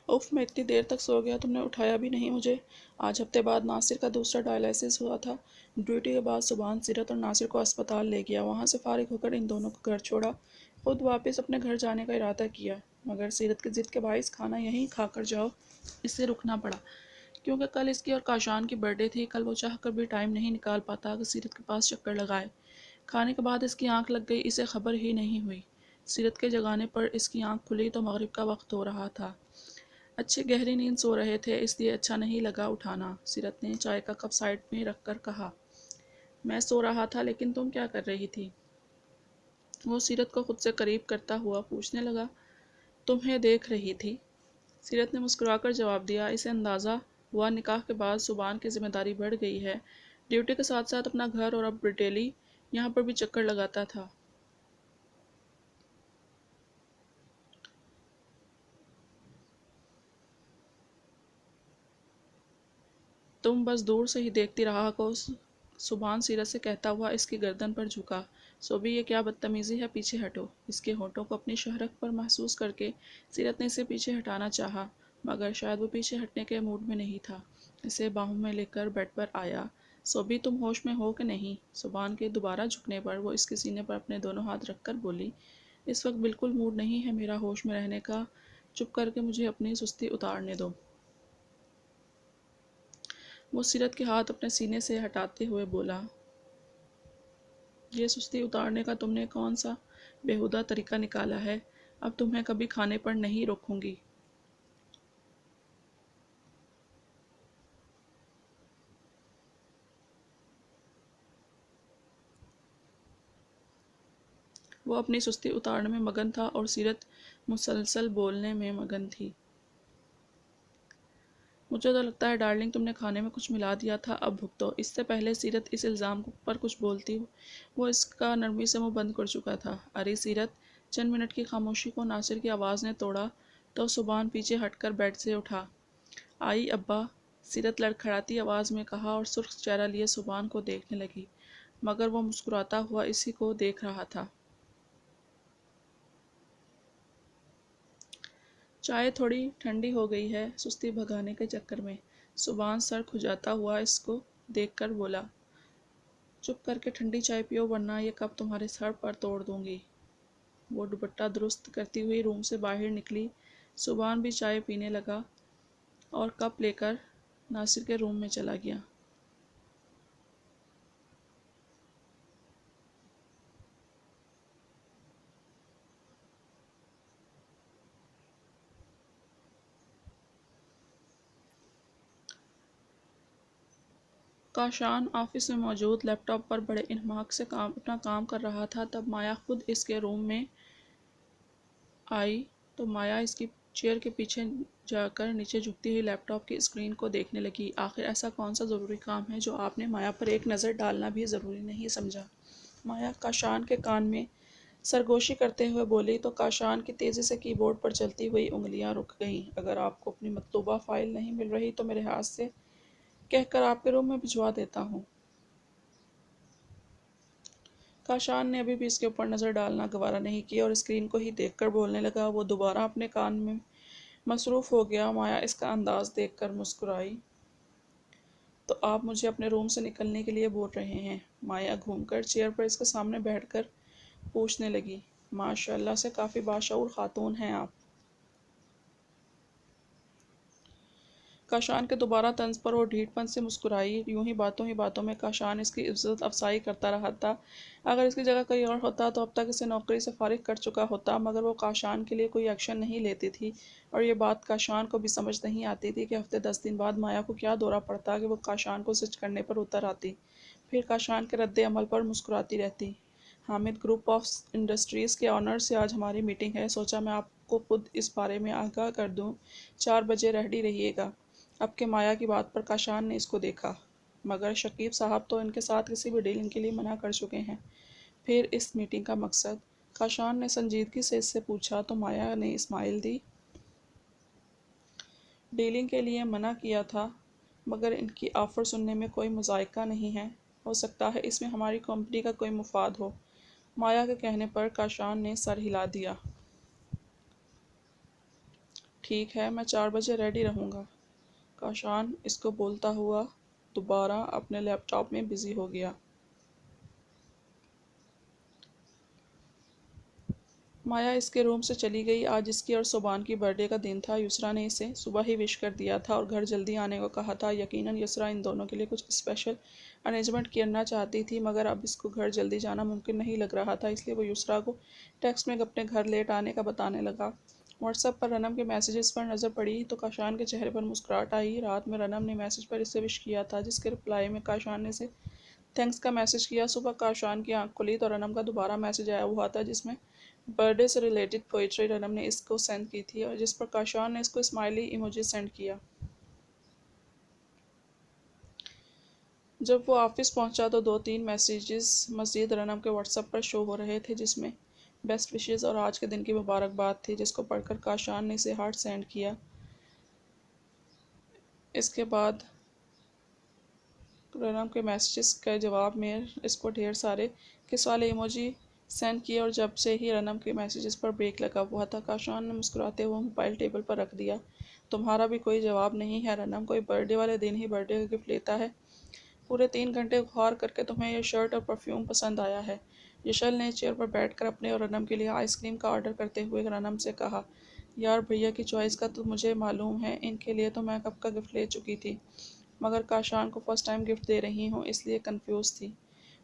उफ, मैं इतनी देर तक सो गया, तुमने उठाया भी नहीं मुझे। आज हफ्ते बाद नासिर का दूसरा डायलिसिस हुआ था। ड्यूटी के बाद सुबहान सीरत और नासिर को अस्पताल ले गया। वहाँ से फारिग होकर इन दोनों को घर छोड़ा। खुद वापस अपने घर जाने का इरादा किया, मगर सीरत की ज़िद के बाइस खाना यहीं खा कर जाओ, इससे रुकना पड़ा, क्योंकि कल इसकी और काशान की बर्थडे थी। कल वो चाह कर भी टाइम नहीं निकाल पाता कि सीरत के पास चक्कर लगाए। खाने के बाद इसकी आंख लग गई, इसे खबर ही नहीं हुई। सीरत के जगाने पर इसकी आंख खुली तो मगरिब का वक्त हो रहा था। अच्छी गहरी नींद सो रहे थे, इसलिए अच्छा नहीं लगा उठाना। सीरत ने चाय का कप साइड में रखकर कहा, मैं सो रहा था, लेकिन तुम क्या कर रही थी? वो सीरत को खुद से करीब करता हुआ पूछने लगा। तुम्हें देख रही थी, सीरत ने मुस्कुराकर जवाब दिया। इसे अंदाज़ा हुआ निकाह के बाद सुबान की जिम्मेदारी बढ़ गई है। ड्यूटी के साथ साथ अपना घर, और अब डेली यहाँ पर भी चक्कर लगाता था। तुम बस दूर से ही देखती रहा को, सुबहान सीरत से कहता हुआ इसकी गर्दन पर झुका। सोबी, ये क्या बदतमीज़ी है, पीछे हटो। इसके होठों को अपनी शहरक पर महसूस करके सीरत ने इसे पीछे हटाना चाहा, मगर शायद वो पीछे हटने के मूड में नहीं था। इसे बाहों में लेकर बेड पर आया। सोबी, तुम होश में हो कि नहीं? सुबहान के दोबारा झुकने पर वो इसके सीने पर अपने दोनों हाथ रखकर बोली, इस वक्त बिल्कुल मूड नहीं है मेरा होश में रहने का। चुप करके मुझे अपनी सुस्ती उतारने दो। वो सीरत के हाथ अपने सीने से हटाते हुए बोला, ये सुस्ती उतारने का तुमने कौन सा बेहुदा तरीका निकाला है? अब तुम्हें कभी खाने पर नहीं रोकूंगी। वो अपनी सुस्ती उतारने में मगन था और सीरत मुसलसल बोलने में मगन थी। मुझे तो लगता है डार्लिंग, तुमने खाने में कुछ मिला दिया था, अब भुगतो। इससे पहले सीरत इस इल्ज़ाम पर कुछ बोलती वो इसका नरमी से मुंह बंद कर चुका था। अरे सीरत! चंद मिनट की खामोशी को नासिर की आवाज़ ने तोड़ा तो सुबहान पीछे हटकर बेड से उठा। आई अब्बा, सीरत लड़खड़ाती आवाज़ में कहा और सुर्ख चेहरा लिए सुबहान को देखने लगी, मगर वो मुस्कुराता हुआ इसी को देख रहा था। चाय थोड़ी ठंडी हो गई है, सुस्ती भगाने के चक्कर में। सुबहान सर खुजाता हुआ इसको देखकर बोला, चुप करके ठंडी चाय पियो, वरना ये कप तुम्हारे सर पर तोड़ दूंगी। वो दुपट्टा दुरुस्त करती हुई रूम से बाहर निकली। सुबहान भी चाय पीने लगा और कप लेकर नासिर के रूम में चला गया। काशान ऑफिस में मौजूद लैपटॉप पर बड़े इन्हमाक से अपना काम कर रहा था। तब माया खुद इसके रूम में आई तो माया इसकी चेयर के पीछे जाकर नीचे झुकती हुई लैपटॉप की स्क्रीन को देखने लगी। आखिर ऐसा कौन सा ज़रूरी काम है जो आपने माया पर एक नज़र डालना भी ज़रूरी नहीं समझा? माया काशान के कान में सरगोशी करते हुए बोली तो काशान की तेज़ी से कीबोर्ड पर चलती हुई उंगलियां रुक गईं। अगर आपको अपनी मतलूबा फ़ाइल नहीं मिल रही तो मेरे हाथ से कहकर आपके रूम में भिजवा देता हूँ। काशान ने अभी भी इसके ऊपर नज़र डालना गवारा नहीं किया और स्क्रीन को ही देखकर बोलने लगा। वो दोबारा अपने काम में मसरूफ़ हो गया। माया इसका अंदाज़ देखकर मुस्कुराई। तो आप मुझे अपने रूम से निकलने के लिए बोल रहे हैं? माया घूमकर चेयर पर इसके सामने बैठकर पूछने लगी। माशाल्लाह से काफ़ी बाशऊर खातून हैं आप। काशान के दोबारा तंज पर वो ढीठपन से मुस्कुराई। यूं ही बातों में काशान इसकी इज्जत अफसाई करता रहा था। अगर इसकी जगह कोई और होता तो अब तक इसे नौकरी से फारिग कर चुका होता, मगर वो काशान के लिए कोई एक्शन नहीं लेती थी। और ये बात काशान को भी समझ नहीं आती थी कि हफ्ते 10 दिन बाद माया को क्या दौरा पड़ता कि वो काशान को सच करने पर उतर आती, फिर काशान के रद्द अमल पर मुस्कुराती रहती। हामिद ग्रुप ऑफ इंडस्ट्रीज़ के ऑनर से आज हमारी मीटिंग है, सोचा मैं आपको खुद इस बारे में आगाह कर दूं। 4 बजे रेडी रहिएगा। अब के माया की बात पर काशान ने इसको देखा, मगर शकीब साहब तो इनके साथ किसी भी डीलिंग के लिए मना कर चुके हैं। फिर इस मीटिंग का मकसद? काशान ने संजीदगी से इससे पूछा तो माया ने इस्माइल दी। डीलिंग के लिए मना किया था, मगर इनकी ऑफ़र सुनने में कोई मज़ायका नहीं है। हो सकता है इसमें हमारी कंपनी का कोई मुफाद हो। माया के कहने पर काशान ने सर हिला दिया। ठीक है, मैं 4 बजे रेडी रहूँगा। काशान इसको बोलता हुआ दोबारा अपने लैपटॉप में बिजी हो गया। माया इसके रूम से चली गई। आज इसकी और सुबान की बर्थडे का दिन था। युसरा ने इसे सुबह ही विश कर दिया था और घर जल्दी आने को कहा था। यकीनन युसरा इन दोनों के लिए कुछ स्पेशल अरेंजमेंट करना चाहती थी, मगर अब इसको घर जल्दी जाना मुमकिन नहीं लग रहा था, इसलिए वो युसरा को टेक्स्ट में अपने घर लेट आने का बताने लगा। व्हाट्सएप पर रनम के मैसेजेस पर नज़र पड़ी तो काशान के चेहरे पर मुस्कुराहट आई। रात में रनम ने मैसेज पर इसे विश किया था, जिसके रिप्लाई में काशान ने इसे थैंक्स का मैसेज किया। सुबह काशान की आंख खुली तो रनम का दोबारा मैसेज आया हुआ था, जिसमें बर्थडे से रिलेटेड पोइट्री रनम ने इसको सेंड की थी और जिस पर काशान ने इसको स्माइली इमोजी सेंड किया। जब वो ऑफिस पहुंचा तो 2-3 मैसेजेस मजीद रनम के व्हाट्सएप पर शो हो रहे थे, जिसमें बेस्ट विशेज़ और आज के दिन की मुबारकबाद थी, जिसको पढ़कर काशान ने इसे हार्ट सेंड किया। इसके बाद रनम के मैसेजेस के जवाब में इसको ढेर सारे किस वाले इमोजी सेंड किए और जब से ही रनम के मैसेजेस पर ब्रेक लगा हुआ था, काशान ने मुस्कुराते हुए मोबाइल टेबल पर रख दिया। तुम्हारा भी कोई जवाब नहीं है रनम, कोई बर्थडे वाले दिन ही बर्थडे का गिफ्ट लेता है। पूरे 3 घंटे गौर करके तुम्हें यह शर्ट और परफ्यूम पसंद आया है। यशल ने चेयर पर बैठकर अपने और रनम के लिए आइसक्रीम का ऑर्डर करते हुए रनम से कहा, यार भैया की चॉइस का तो मुझे मालूम है, इनके लिए तो मैं कब का गिफ्ट ले चुकी थी, मगर काशान को फर्स्ट टाइम गिफ्ट दे रही हूँ इसलिए कंफ्यूज थी।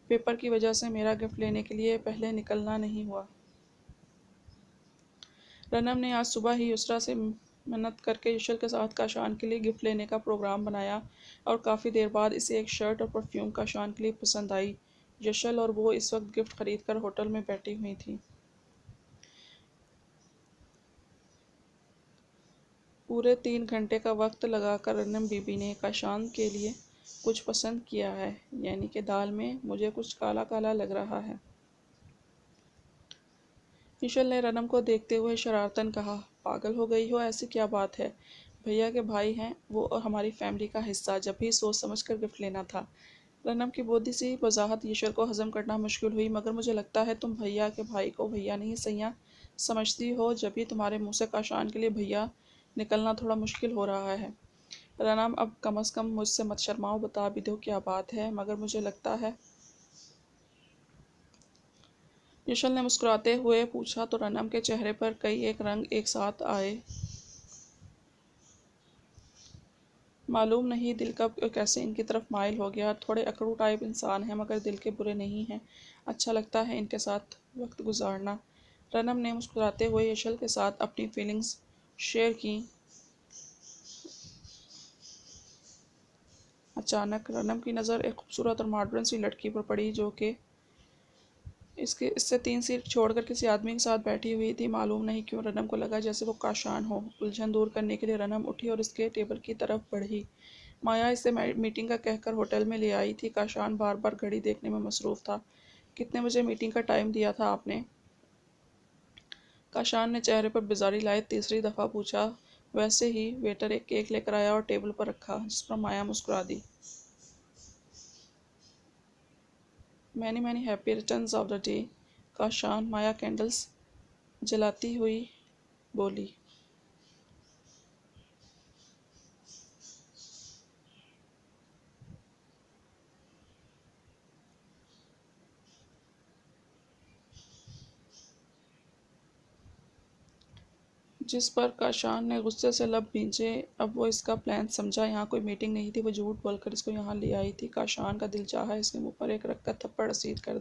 पेपर की वजह से मेरा गिफ्ट लेने के लिए पहले निकलना नहीं हुआ। रनम ने आज सुबह ही युसरा से मन्नत करके यशल के साथ काशान के लिए गिफ्ट लेने का प्रोग्राम बनाया और काफ़ी देर बाद इसे एक शर्ट और परफ्यूम काशान के लिए पसंद आई। यशल और वो इस वक्त गिफ्ट खरीद कर होटल में बैठी हुई थी। पूरे 3 घंटे का वक्त लगाकर रनम बीबी ने काशान के लिए कुछ पसंद किया है, यानी कि दाल में मुझे कुछ काला काला लग रहा है। निशल ने रनम को देखते हुए शरारतन कहा, पागल हो गई हो, ऐसी क्या बात है? भैया के भाई हैं वो और हमारी फैमिली का हिस्सा, जब भी सोच समझ कर गिफ्ट लेना था। रनम की बोधी सी वजाहत ईश्वर को हजम करना मुश्किल हुई, मगर मुझे लगता है तुम भैया के भाई को भैया नहीं सैया समझती हो, जब भी तुम्हारे मुंह से काशान के लिए भैया निकलना थोड़ा मुश्किल हो रहा है। रनम अब कम से कम मुझसे मत शर्माओ, बता भी दो क्या बात है। मगर मुझे लगता है, यशल ने मुस्कुराते हुए पूछा तो रनम के चेहरे पर कई एक रंग एक साथ आए। मालूम नहीं दिल कब कैसे इनकी तरफ माइल हो गया। थोड़े अकड़ू टाइप इंसान हैं, मगर दिल के बुरे नहीं हैं। अच्छा लगता है इनके साथ वक्त गुजारना। रनम ने मुस्कुराते हुए यशल के साथ अपनी फीलिंग्स शेयर की। अचानक रनम की नज़र एक खूबसूरत और मॉडर्न सी लड़की पर पड़ी, जो कि इससे 3 सीट छोड़कर किसी आदमी के साथ बैठी हुई थी। मालूम नहीं क्यों रनम को लगा जैसे वो काशान हो। उलझन दूर करने के लिए रनम उठी और इसके टेबल की तरफ बढ़ी। माया इसे मीटिंग का कहकर होटल में ले आई थी। काशान बार बार घड़ी देखने में मसरूफ़ था। कितने बजे मीटिंग का टाइम दिया था आपने? काशान ने चेहरे पर बेजारी लाए तीसरी दफ़ा पूछा। वैसे ही वेटर एक केक लेकर आया और टेबल पर रखा, जिस पर माया मुस्कुरा दी। Many many happy returns of the day. Kashan Maya candles जलाती हुई बोली। जिस पर काशान ने गुस्से से लब भींचे। अब वो इसका प्लान समझा। यहाँ कोई मीटिंग नहीं थी, वो झूठ बोलकर इसको यहाँ ले आई थी। काशान का दिल चाहा इसके मुंह पर एक रखकर थप्पड़ रसीद कर